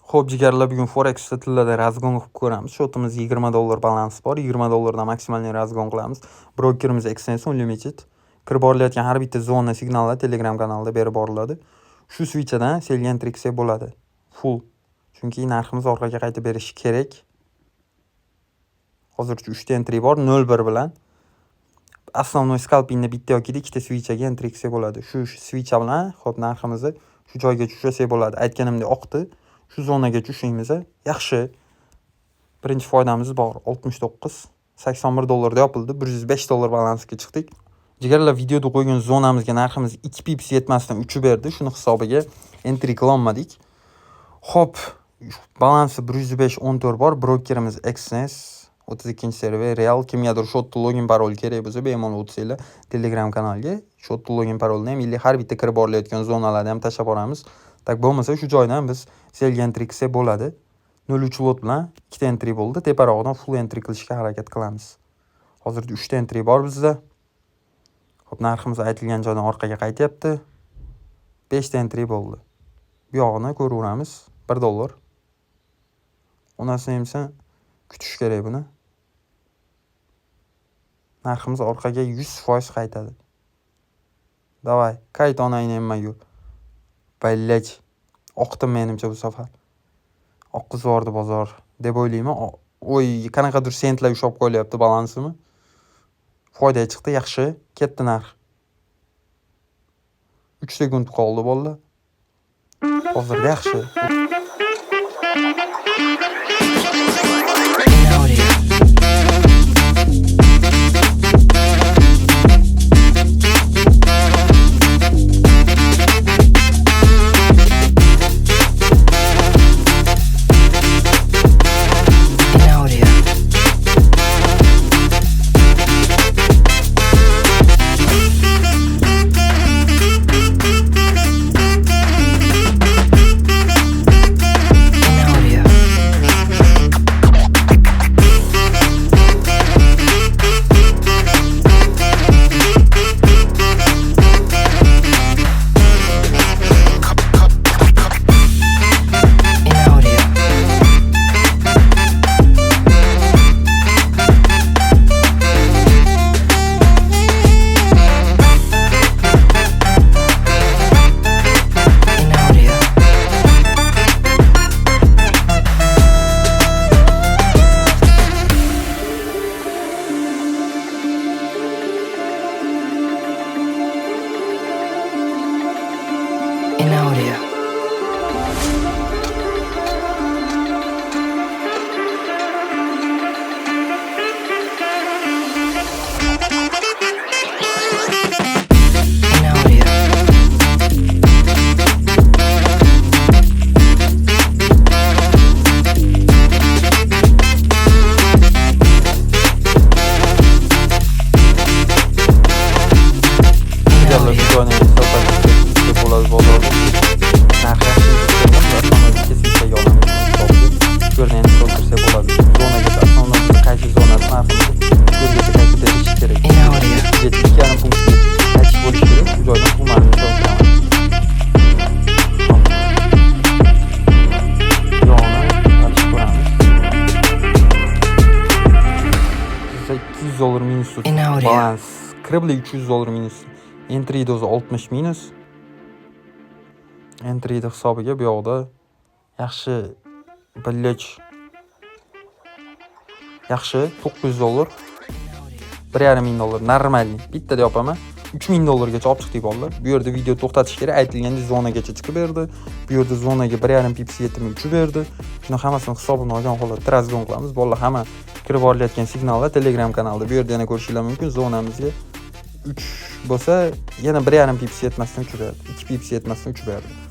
Xo'p, jigarlar, bugun Forex tilida razgon qilib ko'ramiz. Shotimiz $20 balans bor. $20 dan maksimalni razgon qilamiz. Brokerimiz Exchange Unlimited. Kirib borilayotgan har bitta zona signallar Telegram kanalida berib boriladi. Shu switchadan selgan trikse bo'ladi. Full. Chunki narximiz orqaga qaytib berishi kerak. Hozircha 3 ta entry bor, 0.1 bilan. Основной scalpingda bitta yoki ikkita switchaga entry bo'ladi. Shu switcha bilan xo'p narximizni shu joyga tushirsak bo'ladi. Aytganimdek oqdi. Shu zonaga tushishimiz yaxshi. Birinchi foydamiz bor. 69, $81 da yopildi. $105 balansga chiqdik. Jigarlar, videoda qo'ygan zonamizga narximiz 2 pips yetmasdan uchib berdi. Shuni hisobiga entry qila olmadik. Xo'p, balansi 105.14 bor. Brokerimiz Exchange 32-server real. Kimgadir shot login parol kerak bo'lsa, bemalol o'tsanglar Telegram kanalga shot login parolni ham har bitta kirib borilayotgan zonalarni ham tashlab boramiz. Tak bo'lmasa shu joydan biz selgan trikse bo'ladi. 0.3 lot bilan 2 ta entry bo'ldi. Teparog'idan full entry qilishga harakat qilamiz. Hozirda 3 ta entry bor bizda. Xo'p, narximiz aytilgan joydan orqaga qaytyapti. 5 ta entry bo'ldi. Bu yog'ini ko'raveramiz. $1. Onasini hamsa kutish kerak buni. Narximiz orqaga 100% qaytadi. Davay, qayt onayni hammayu. Ballach. Oqdim menimcha bu safar. Oqqizordi bozor deb o'ylayman. O'y, qanaqadir sentlar ushlab qo'ylyapti balansimi. Foyda chiqdi, yaxshi. Ketdi narx. 3 sekund qoldi bolalar. Hozirda yaxshi. $200 minus balans. Kribli $300 minus. Entry dozi 60 minus. Entry hisobiga bu yoqda yaxshi billach. Yaxshi $900. $1,500 normal. Bittada yopaman. $3,000 gacha olib chiqdik bolalar. Bu yerda video to'xtatish kerak. Aytilganda zonagacha chiqib berdi. Bu yerda zonaga 1,5 pips yetimi uchib berdi. Shuni hammasini hisobini olgan holatda razgon qilamiz. Bolalar hamma kirib borilayotgan signallar Telegram kanalida. Bu yerda yana ko'rishingiz mumkin. Zonamizga 3 bo'lsa, yana 1,5 pips yetmasdan uchib berdi. 2 pips yetmasdan uchib berdi.